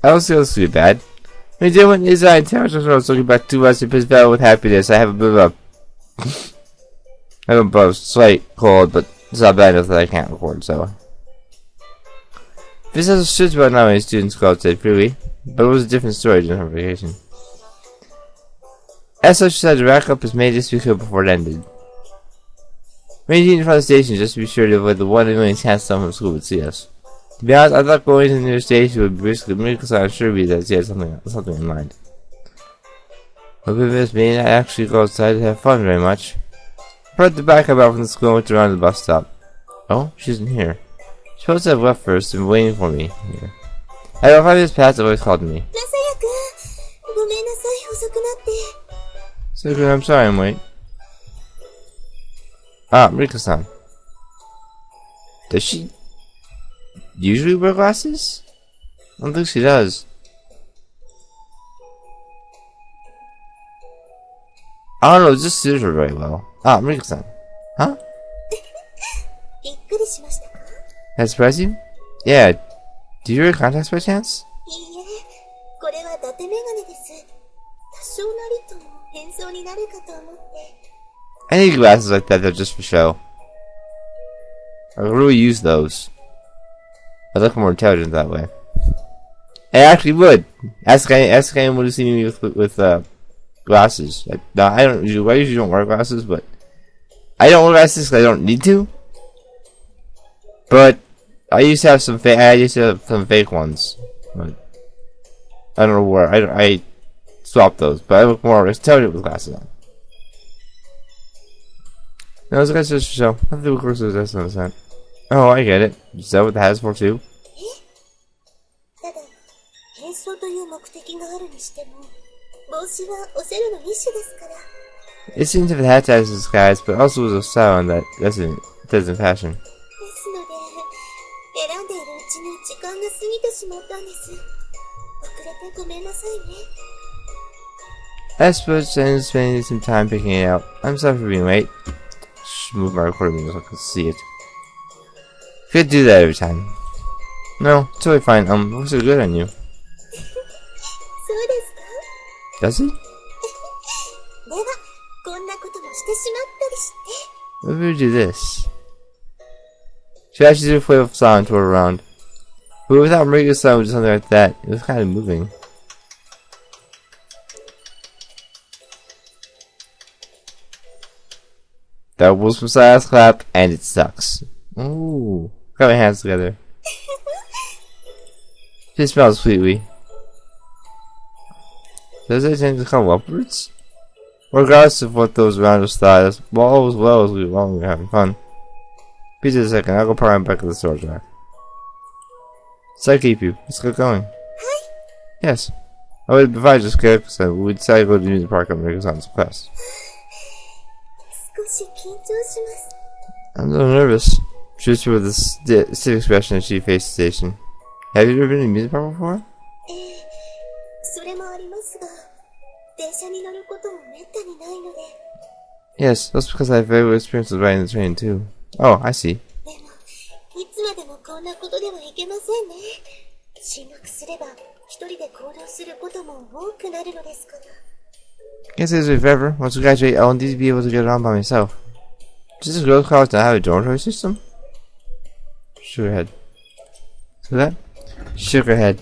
I don't feel too bad. When doing his intelligence, I was looking back 2 months to his battle with happiness. I have a bit of a slight cold, but it's not bad enough that I can't record, so. This has a shit about not many students called said freely, but it was a different story during her vacation. As such, she decided to rack up as many as we could before it ended. Ranging in front of the station just to be sure to avoid the 1 in a million chance someone from school would see us. To be honest, I thought going to the nearest station would risk a miracle, so I'm sure we that she had something in mind. But with this meeting, I actually go outside to have fun very much. I brought the bike up from the school and went around the bus stop. Oh, she isn't here. She's supposed to have left first and waiting for me here. About 5 minutes passed, the voice called me. Sakura, I'm sorry I'm late. Ah, Rika-san. Does she usually wear glasses? I don't think she does. I don't know, it just suits her very well. Ah, Rika-san. Huh? That surprised you? Yeah. Do you wear contacts by chance? I need glasses like that, they're just for show. I really use those. I look more intelligent that way. I actually would. Ask anyone to see me with glasses. I usually don't wear glasses, but I don't wear glasses because I don't need to. But I used to have some fake ones. But I don't know where. I swapped those, but I look more intelligent with glasses on. No, those guys just for show. I have to do courses this and that. Oh, I get it. Is that what the hat is for too? It seems if the hat has disguise, but also was a style and that doesn't fashion. I suppose I'm spending some time picking it out. I'm sorry for being late. Should move my recording so I can see it. Could do that every time. No, it's totally fine. Looks so good on you. Does it? Maybe we do this. She actually did a flip of sound toward around. But without making a sound with something like that, it was kind of moving. That was from Silas clap, and it sucks. Ooh. Got my hands together. She smells sweetly. Does it tend to come upwards? Regardless of what those around us thought, as well as we were having fun. Be just a second, I'll go park back at the storage rack. So I keep you. Let's get going. Hi. Yes. I would provide just care because we decided to go to the music park and make us on some class. I'm so nervous. Shoots her with the stiff expression as she faced the station. Have you ever been in a music park before? Yes, that's because I have very good experience with riding the train too. Oh, I see. Guess it's with forever. Once we graduate, I'll indeed be able to get around by myself. Does this girls' college not have a dormitory system? Shook her head. See that? Shook her head.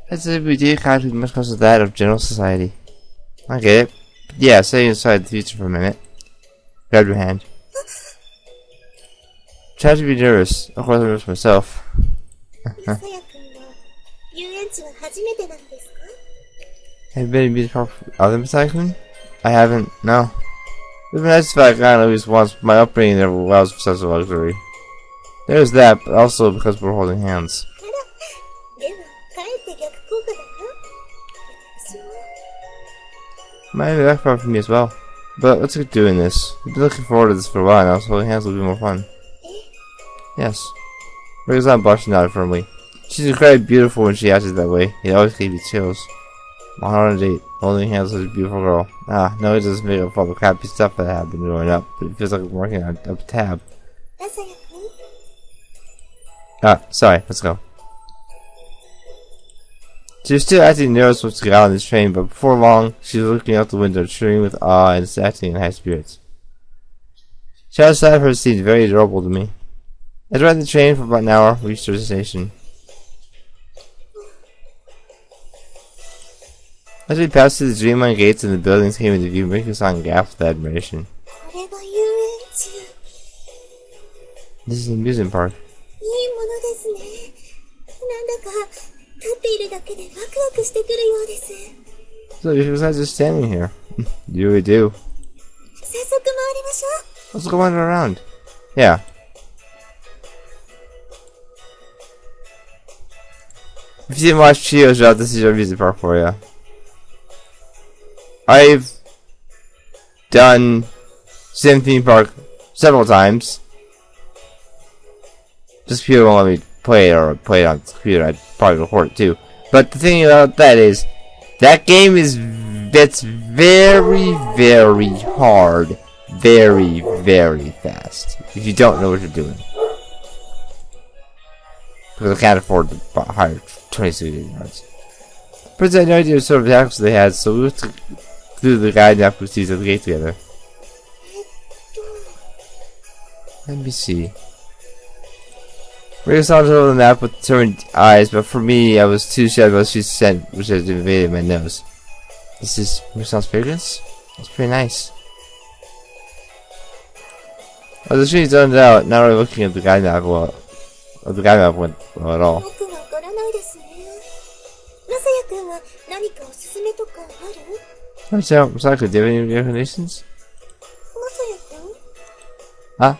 That's every day can't be much closer to that of general society. I get it. Yeah, stay inside the future for a minute. Grab your hand. Try to be nervous. Of course I'm nervous myself. Have you been in music park other than Cycling? I haven't, no. It would be nice if I got at least once. My upbringing never allows for such a luxury. There's that, but also because we're holding hands. Might be that far from me as well. But let's keep doing this. We've been looking forward to this for a while now, so holding hands will be more fun. Yes. Rika's not blushing out firmly. She's incredibly beautiful when she acts that way. It always gives me chills. On a date, holding hands with a beautiful girl. Ah, no, it doesn't make up for all the crappy stuff that happened growing up, but it feels like I'm working on a tab. Ah, sorry, let's go. She was still acting nervous once she got on this train, but before long, she was looking out the window, cheering with awe and acting in high spirits. She outside her seemed very adorable to me. I rode the train for about an hour, reached her station. As we passed through the Dreamland gates and the buildings came into view, Miko-san gasped with admiration. This is an amusement park. So besides just standing here. You really do. Let's go wander around. Yeah. If you didn't watch Chio's route, this is your amusement park for you. I've done Sim Theme Park several times. Just computer won't let me play it, or play it on the computer. I'd probably record it too. But the thing about that is, that game is that's very, very hard, very, very fast. If you don't know what you're doing, because I can't afford to hire 26 yards. But I had no idea what sort of tactics they had, so we went to do the guide activities at the gate together. Let me see. We saw the map with turned eyes, but for me, I was too shy about she scent, which has invaded my nose. This is Mursal's fragrance? It's pretty nice. As the tree zoned out, not really looking at the guide map well, went well at all. Watch out, Masako, do you have any recommendations? Huh?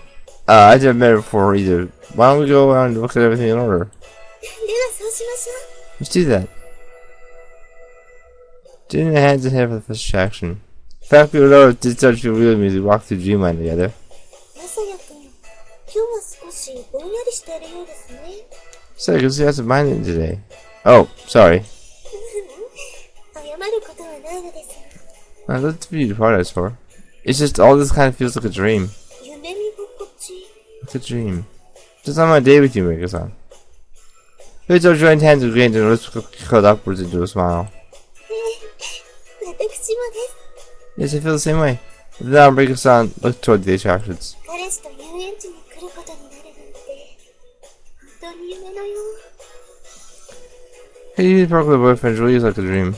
I've never met her before either. Why don't we go around and look at everything in order? Let's do that. Doing the hands in head for the first attraction. In fact, we would know if this touch feel real to me as we walk through Dreamland together. Sorry, because we have some mind in today. Oh, sorry. That's what you apologize for. It's just all this kind of feels like a dream. It's a dream. Just on my day with you, Miko-san. We all joined hands with Grant and her lips curled upwards into a smile. Yes, I feel the same way. But now Miko-san looked toward the attractions. Hey, you park with a boyfriend really is like a dream.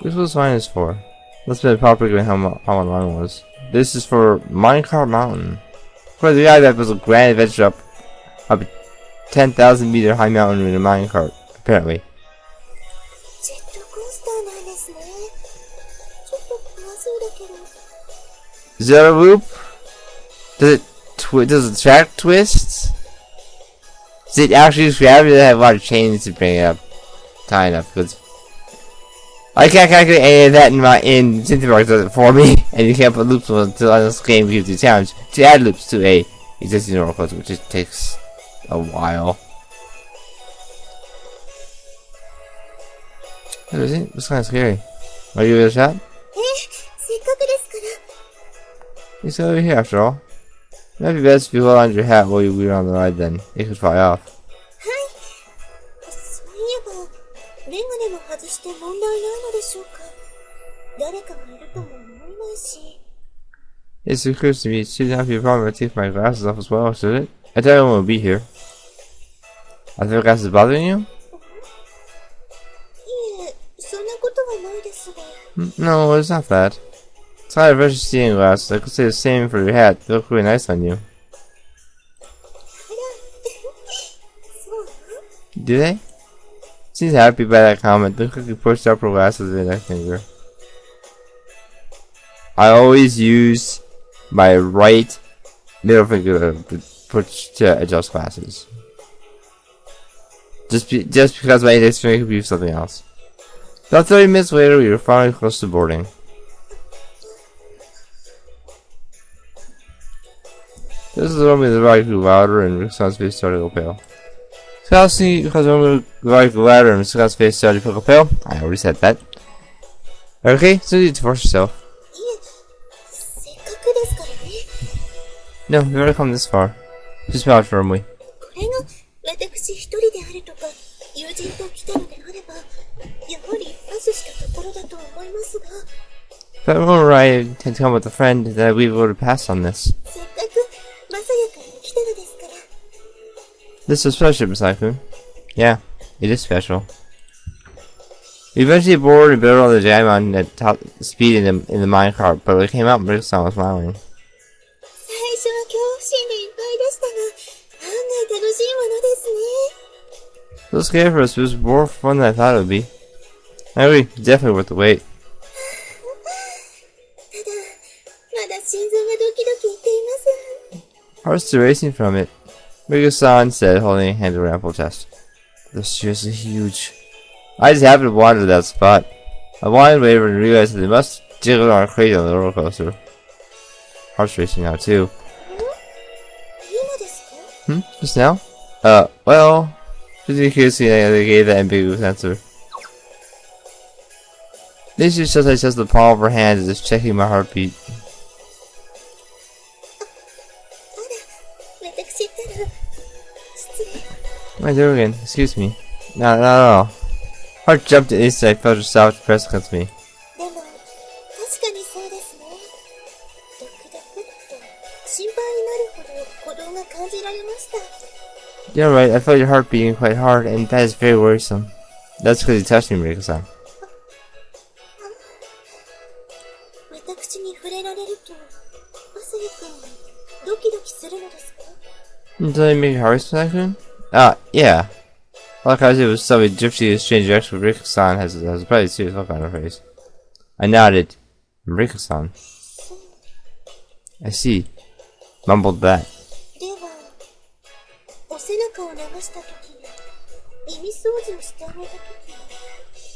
This was fine is for. Let's be properly how my line was. This is for Minecart Mountain. For the guy that was a grand adventure up a 10,000 meter high mountain in a minecart, apparently. Is that a loop? Does the track twist? Does it actually use gravity? They have a lot of chains to bring it up high enough, because I can't calculate any of that in Synthia Park does it for me, and you can't put loops until this game gives you a challenge to add loops to a existing roller coaster, which just takes a while. What is it? It's kind of scary. Are you a shot? It's over here after all. It might be best if you hold on to your hat while you weir on the ride, then it could fly off. Yes, it occurs to me, it shouldn't have be a problem if I take my glasses off as well, should it? I thought everyone would be here. Are the glasses bothering you? No, it's not that. It's not a version seeing glasses. I could say the same for your hat. They look really nice on you. Do they? She's happy by that comment. Look like you pushed up her glasses with that finger. I always use my right middle finger to adjust glasses. Just because my index finger could be something else. About 30 minutes later, we were finally close to boarding. This is only the ride grew louder and Rick's face started to go pale. Scout's neat because I'm going to ride the ladder and Scout's face started to pick a pill. I already said that. Okay, so you need to force yourself. No, you've already come this far. Just smile firmly. If I were right, I intend to come with a friend, then I believe we would have passed on this. This is special, Masakun. Yeah, it is special. We eventually boarded and built on the jam on at top speed in the minecart, but when it came out, Rick-san was smiling. A little scary for us, but it was more fun than I thought it would be. I agree, definitely worth the wait. Heart's still racing from it. Rick-san said, holding a hand around ample chest. They're seriously huge. I just happened to wander to that spot. I wandered over and realized that they must jiggle on crazy on the roller coaster. Heart's racing now too. Just now? Well, just in case they gave that ambiguous answer. This is just like the palm of her hand is just checking my heartbeat. What am I doing again? Excuse me. No. Heart jumped at instant. I felt her soft press against me. You're right, I felt your heart beating quite hard, and that is very worrisome. That's because you touched me, Mariko-san. Does it make your heart Masakun? Yeah. Like I said, it was somebody drifting in strange direction, but Mariko-san has a pretty serious look on her face. I nodded. Mariko-san. I see. Mumbled that.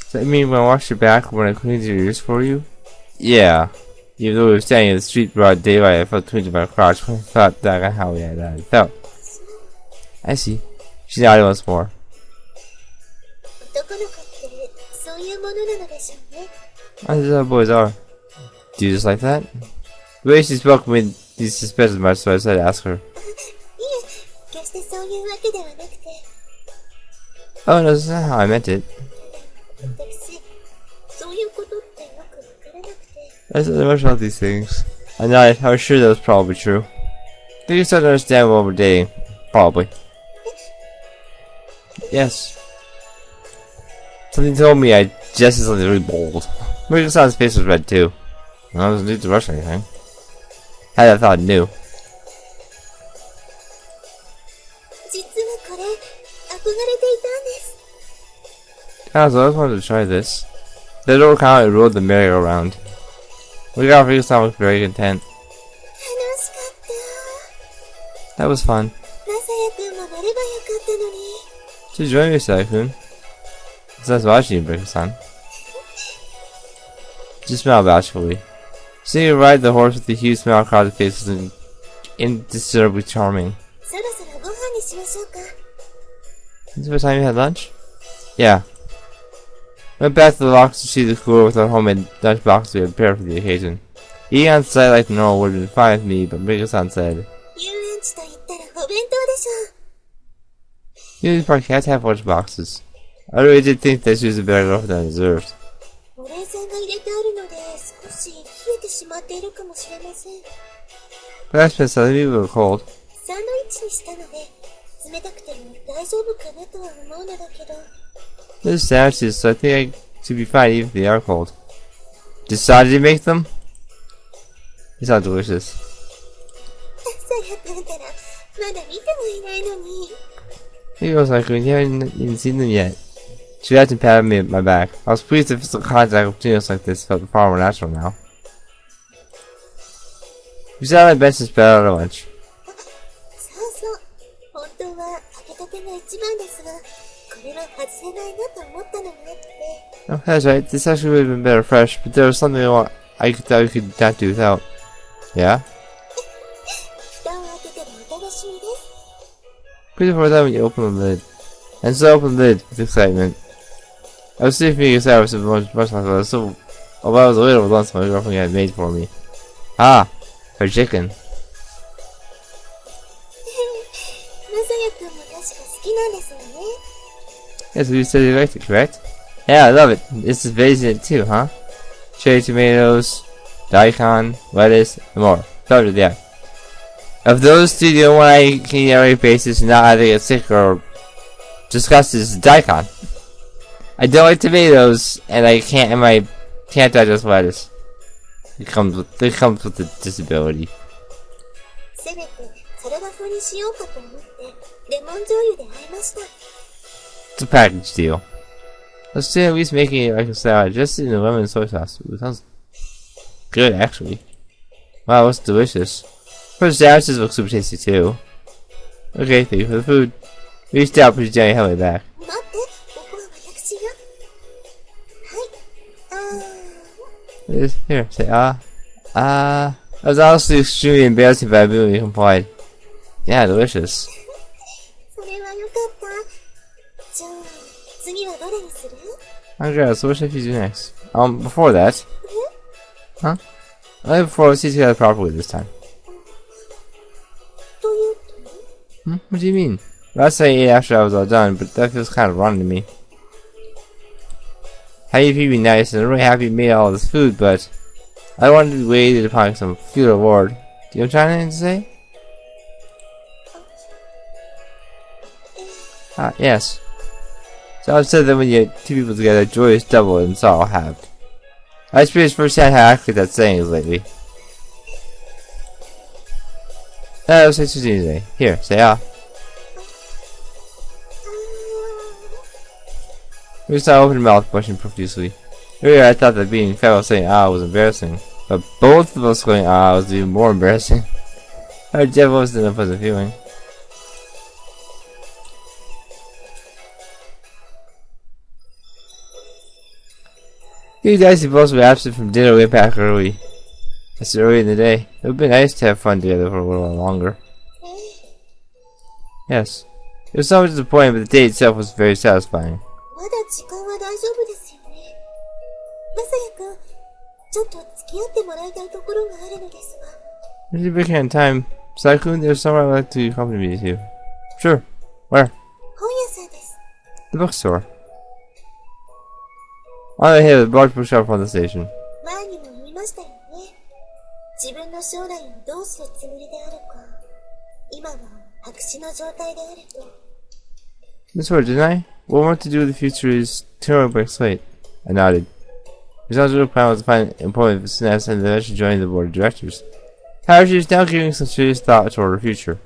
Does that mean when I wash your back when I cleaned your ears for you? Yeah. Even though we were standing in the street broad daylight, I felt twinge in my crotch when I thought back on how that felt. I see. She nodded once more. That's how boys are. Do you just like that? The way she spoke made these suspicious much, so I decided to ask her. Oh no, that's not how I meant it. I said much about these things. I nodded. I was sure that was probably true. I think you started to understand what we're dating. Probably. Yes. Something told me I just did something really bold. Mariko-san's face was red too. I wasn't need to rush anything. Had that thought new. I always wanted to try this. The door counter rode the merry-go-round. Mariko-san was very content. That was fun. Just join me, Masakun. It's nice watching you, Mariko-san. Just smiled bashfully. Seeing her ride the horse with the huge smile across her face was indescribably charming. Is it time you had lunch? Yeah. Went back to the locker to see the cooler with our homemade lunch box we had prepared for the occasion. Eating on site like normal would have been fine with me, but Mariko-san said, "You probably can't have lunch boxes." I really did think that she was a better girl than I deserved. Perhaps Miss Salami were cold. There's sandwiches, so I think I should be fine even if they are cold. Decided to make them? They sound delicious. Hey, Masakun, you haven't even seen them yet. She laughed and patted me at my back. I was pleased that physical contact between us like this felt far more natural now. We sat on my bench and spread out our lunch. Oh, that's right. This actually would have been better fresh, but there was something I thought we could not do without. Yeah? Please before that when you open the lid. and so opened the lid with excitement. I was sleeping as I was much myself, so although I was a little lunch my girlfriend had made for me. Ah, her chicken. Yes, you said you liked it, correct? Yeah, I love it. This is veggies in it too, huh? Cherry tomatoes, daikon, lettuce, and more. Totally, yeah. Of those two, the only one I can eat on a regular basis and not either get sick or disgusted is daikon. I don't like tomatoes, and I can't digest lettuce. It comes with a disability. It's a package deal. Let's see at least making it like a salad, just in the lemon soy sauce. Ooh, sounds good, actually. Wow, it's delicious. First sandwiches look super tasty too. Okay, thank you for the food. Reached out pretty gently, held me back. Here, say I was honestly extremely embarrassing, but I immediately complied. Yeah, delicious. Okay, so what should I do next? Before that. Huh? Only before we see together properly this time. What do you mean? Last I ate after I was all done, but that feels kind of wrong to me. How you feed me nice, and I'm really happy you made all this food, but I wanted to wait upon some food reward. Do you have anything to say? Ah, yes. So I've said that when you have two people together, joy is double, and so I'll have. I experienced firsthand how accurate that saying is lately. Let's say today. Here, say ah. We saw open mouth brushing profusely. Earlier I thought that being fat while saying ah was embarrassing, but both of us going ah was even more embarrassing. Our Jeff wasn't a pleasant feeling. You guys have both been absent from dinner way back early. It's early in the day. It would be nice to have fun together for a little while longer. Yes. It was somewhat disappointing, but the date itself was very satisfying. If you're breaking on time, Saikun, there's somewhere I'd like to accompany me to. Sure. Where? The bookstore. On the hill, the large bookshop from the station. Misheard, didn't I? What I want to do in the future is turn my blank slate. I nodded. Results of the plan was to find employment as soon as and eventually joining the board of directors. However, she is now giving some serious thought toward her future.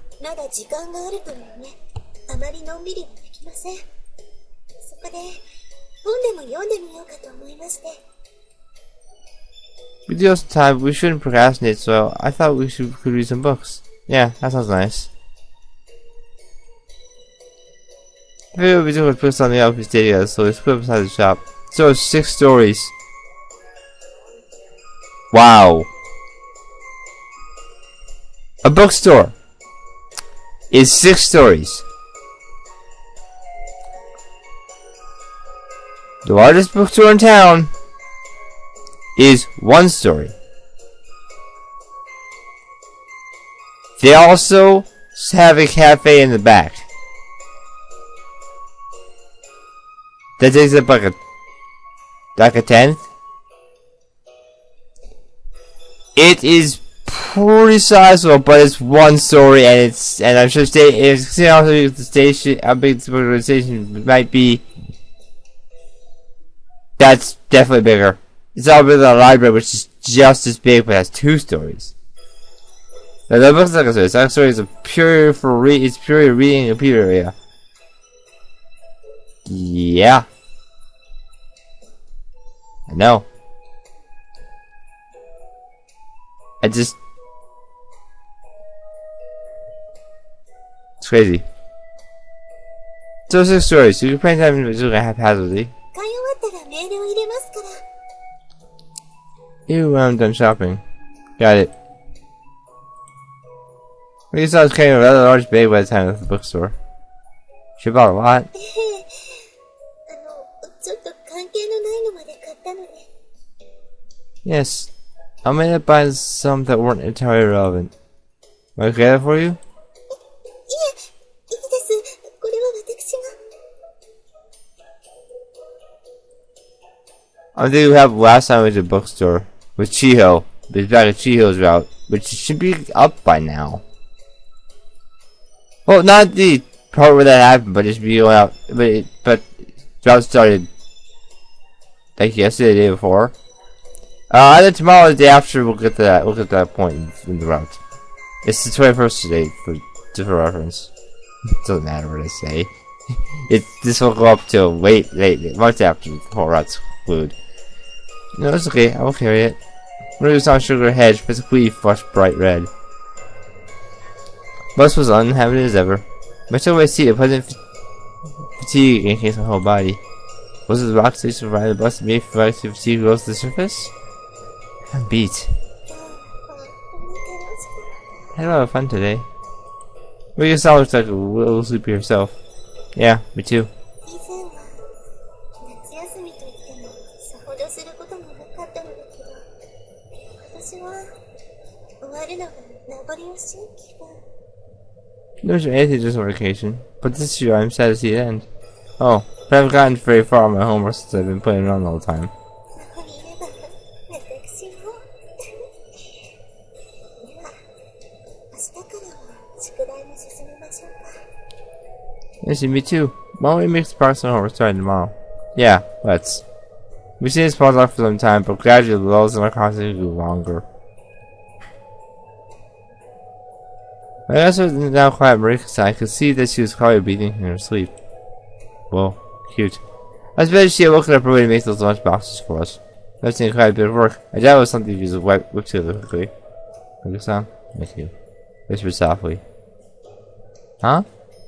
We do have some time, but we shouldn't procrastinate, so I thought we could read some books. Yeah, that sounds nice. The video we was put something up his data, so we split beside the shop. So it's 6 stories. Wow. A bookstore is 6 stories. The largest bookstore in town is 1 story. They also have a cafe in the back. That takes up like a tenth. It is pretty sizable, but it's 1 story, and I'm sure it's also the station. How big the station might be. That's definitely bigger. It's all bigger than a library, which is just as big, but has 2 stories. Now the book's like a story. Second story is it's purely reading and computer area. Yeah. I know. It's crazy. So 6 stories. You can play time individually haphazardly. Ew, I'm done shopping. Got it. We saw us carrying a rather large bag by the time of the bookstore. She bought a lot. Yes. I made up by some that weren't entirely relevant. Am I okay for you? I think we have last time we went to the bookstore with Chiho. But it's back at Chiho's route, which should be up by now. Well, not the part where that happened, but just be going out. But route started like yesterday, the day before. Either tomorrow or the day after, we'll get to that. We'll get to that point in the route. It's the 21st today, for reference. Doesn't matter what I say. This will go up till late, much after the whole route's concluded. No, it's okay. I will carry it. When it was on Sugar Hedge, physically flushed bright red. Bus was uninhabited as ever. Much of my seat, a pleasant fatigue encased my whole body. Was it the rock station provided the bus made for fatigue rose to the surface? I'm beat. I had a lot of fun today. Well, you sound looks like a little sleepy yourself. Yeah, me too. No sure anything just on vacation, but this year I'm sad to see it end. Oh, but I haven't gotten very far on my homework since I've been playing around all the time. Yes, me too. Why don't we make the progress on homework starting tomorrow? Yeah, let's. We've seen this pause off for some time, but gradually the lulls in our conversation grew longer. I also was now quiet Marika's side. I could see that she was probably breathing in her sleep. Whoa, cute. I was better she had woken up early to make those lunch boxes for us. That's quite a bit of work. I doubt it was something you just whip together quickly. Marika-san? Thank you. Whispered softly. Huh?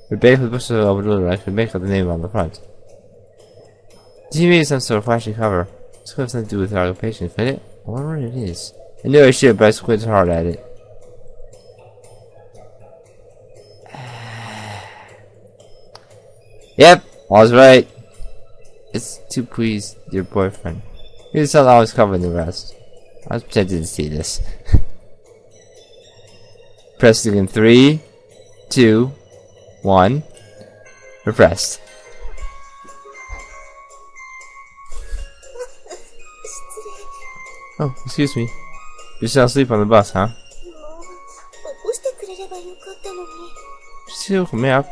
We baked the bushes over the door. I could make out the name on the front. She made some sort of flashy cover. This could have something to do with her occupation, could it? I wonder what it is. I knew I should, but I squinted hard at it. Yep, all's right. It's to please your boyfriend. You just thought I was covering the rest. I was pretending to see this. Pressing in 3, 2, 1. Repressed. Oh, excuse me. You're still asleep on the bus, huh? Still me up.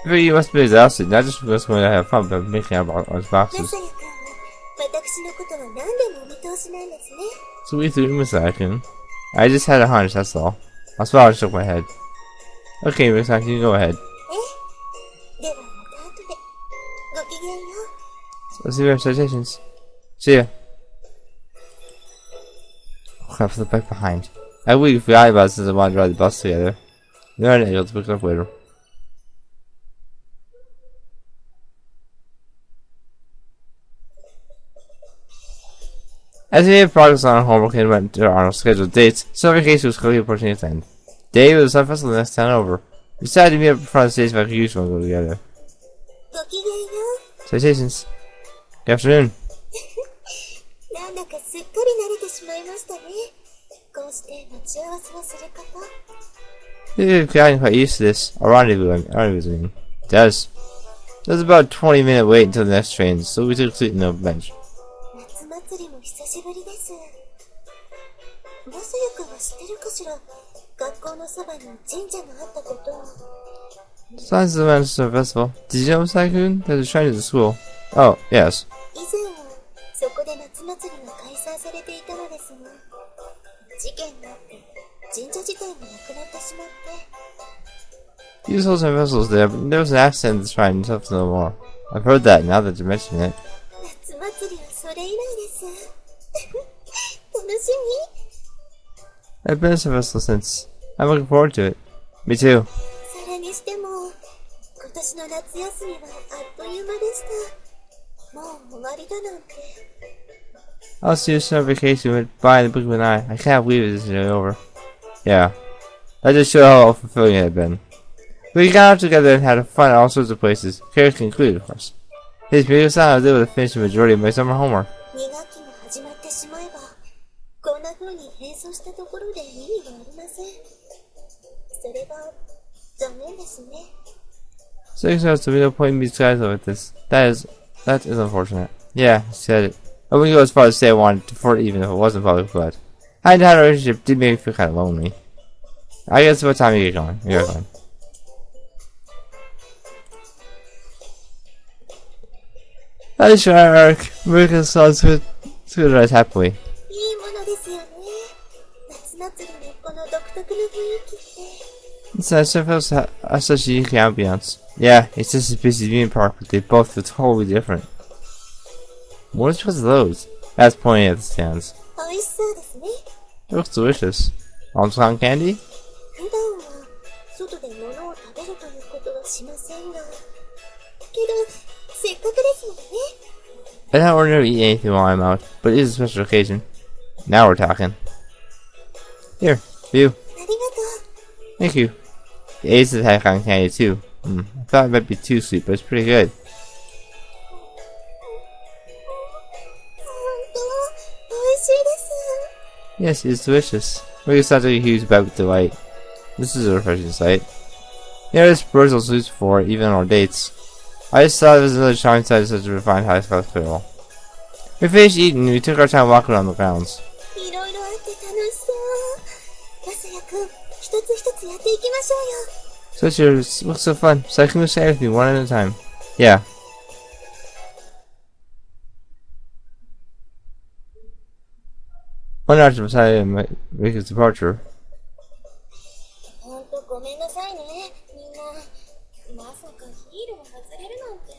You must be exhausted, not just because we're going to have fun, but making out on boxes. So we threw him a second. I just had a hunch, that's all. I swallowed and shook my head. Okay, Misaki, you can go ahead. So let's see your citations. See ya. Oh crap, flip back behind. I really forgot about it since I wanted to ride the bus together. You're not able to pick it up later. As we made progress on our homework and went to our scheduled dates, summer vacation was quickly approaching its end. Day was the Sun Festival the next town over. We decided to meet up in front of the station if I could use one to go together. Citations. Good afternoon. We've gotten quite used to this. Our rendezvous, I mean. It does. There was about a 20-minute wait until the next train, so we took a seat in the bench. Signs of the Amusement Festival. Did you know, Saikun? There's a shrine at the school. Oh, yes. These holds and vessels there, but there was an accident at the shrine and stuff no more. I've heard that now that you mention it. I've been to Vessel since. I'm looking forward to it. Me too. I'll see you soon on vacation with Bye and the Book and I can't believe this is nearly over. Yeah. That just showed how fulfilling it had been. We got out together and had fun at all sorts of places, character included, of course. His previous time I was able to finish the majority of my summer homework. こんな風に変装したところで意味がありません。それが残念ですね。So there's no point in me disguising with this. That is unfortunate. Yeah, he said it. I wouldn't go as far as to say I wanted to for it even if it wasn't public, but having had a relationship did make me feel kind of lonely. I guess what time you get going? You're going. That is our arc. American songs could rise happily. いいものですよね。夏祭りのこの独特の雰囲気って。It's nice to feel such a unique ambience. Yeah, it's just as busy as being park, but they both feel totally different. What's with those? That's pointing at the stands. 美味しそうですね。It looks delicious. Cotton candy? 普段は外で物を食べるということはしませんが。けど、せっかくですもんね。I don't ordinarily eat anything while I'm out, but it is a special occasion. Now we're talking. Here, for you. ありがとう。 Thank you. The Ace of cotton candy too. I thought it might be too sweet, but it's pretty good. 本当、美味しいです。 Yes, it's delicious. Really sounds like a huge bag with delight. This is a refreshing sight. Yeah, this birds will sleep for even on our dates. I just thought it was another charming side of such a refined high-class girl. We finished eating and we took our time walking around the grounds. いろいろあって楽しそう。まさやくん、一つ一つやっていきましょうよ。So sure, it looks so fun. So I can say everything one at a time. Yeah. One after decided to make his departure. ほんとごめんなさいね、みんな。まさかヒールが外れるなんて。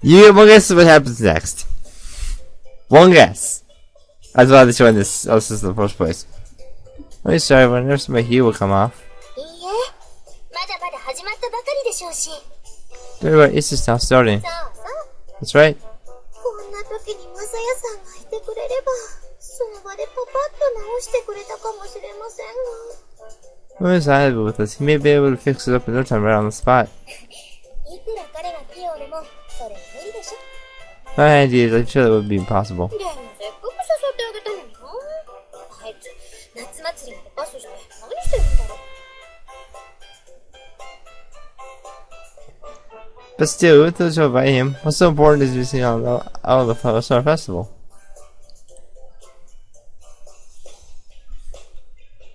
You have one guess what happens next. One guess. That's why they joined this in the first place. Let me start when there's my heel will come off. いいえ、まだまだ始まったばかりでしょうし。 Don't worry, it's just now starting. そうそう。 That's right. こんな時にまさやさんがいてくれれば、その場でパパッと直してくれたかもしれませんが。When he's unable with us, he may be able to fix it up in no time right on the spot. いくら彼が器用でも、それは無理でしょ。 My idea is I'm sure that would be impossible. でもせっかく誘ってあげたのにな。あいつ、夏祭りまでパスして何してるんだろう。 But still, with those who invite him, what's so important is missing out on the summer festival.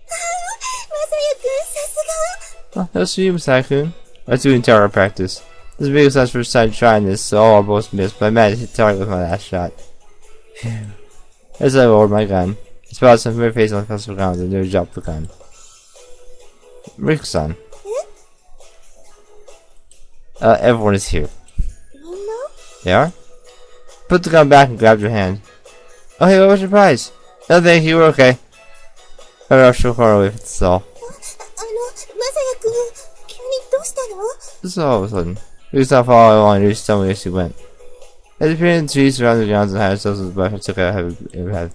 まさやくん、さすが。 Oh, that's for you, Masai-kun. Let's do entire practice. This is because that's first time trying this, so all I both missed, but I managed to hit target with my last shot. Phew. As I lowered my gun, I spotted some familiar face on the festival grounds and nearly dropped the gun. Rick-san. Everyone is here. みんな They are? Put the gun back and grab your hand. Oh, hey, what was your prize? No, thank you, we're okay. I rushed so far away from this all. まさやくん、急にどうしたの This is all of a sudden. We stopped following along and reached somewhere she went. As the appeared in the trees surrounding the grounds and had ourselves with the brush, I took a heavy head.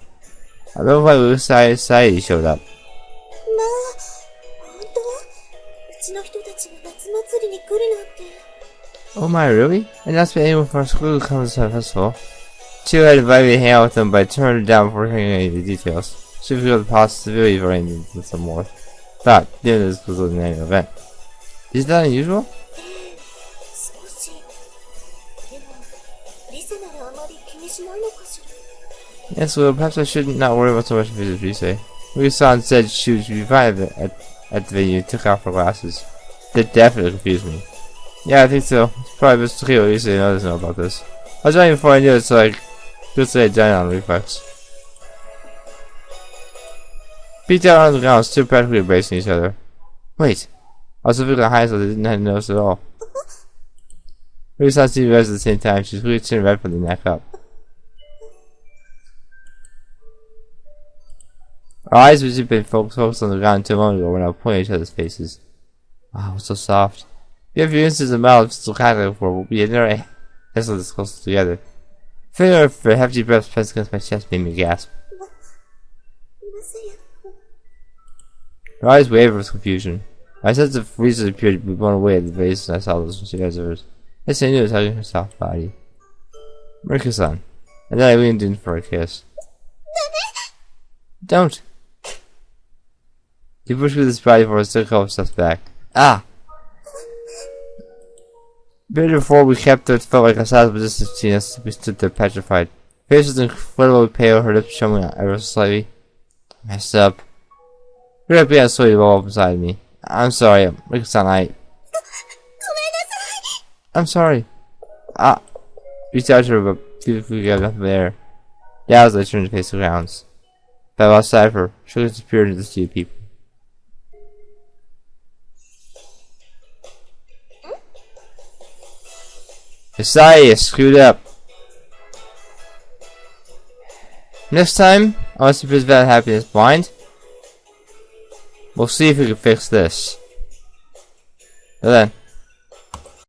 I remember when Blue Society showed up. まあ、本当うちの人たちが夏祭りに来るなんて。 Oh my, really? I not expect anyone from our school to come to the festival. Chiu had invited me to hang out with them, but I turned it down before hearing any of the details. She feel the possibility of arranging some more. Thought, dinner this was an annual event. Is that unusual? 少し。でも、リセならあまり気にしないのかしら。 Yes, well, perhaps I should not worry about so much as you say. We saw and said she would be fine at the venue and took off her glasses. That definitely confused me. Yeah, I think so. It's probably best to hear what you say and others know about this. I was writing before I knew it, so I could say it down on reflex. Peeked out on the ground, still practically embracing each other. Wait. I was looking at high so they didn't notice at all. We saw Stevie Rose at the same time. She's really turned red from the neck up. Our eyes had been focused on the ground until a moment ago when I was pointing at each other's faces. Wow, it's so soft. We have few instances of mouths still contact before we had never nestled this close together. Feeling for a hefty breath pressed against my chest made me gasp. まさやくん。Her eyes wavered with confusion. My sense of reason appeared to be blown away at the face I saw those she observed. Yes, I knew it was hugging her soft body. Mirka-san. And then I leaned in for a kiss. Don't! He pushed me with his body before I took a couple steps back. Ah! Barely before we kept it felt like a sizable distance between us. We stood there petrified. Her face was incredibly pale, her lips showing ever so slightly. I messed up. Her began slowly to roll up inside me. I'm sorry, Mirka-san, I'm sorry. Ah! Reached out to her, but we got nothing there. Yeah, as I turned to face the grounds. Fell outside of her, she disappeared into the sea of people. Sorry, you screwed up. Next time, I want to prevent happiness blind. We'll see if we can fix this. Till then.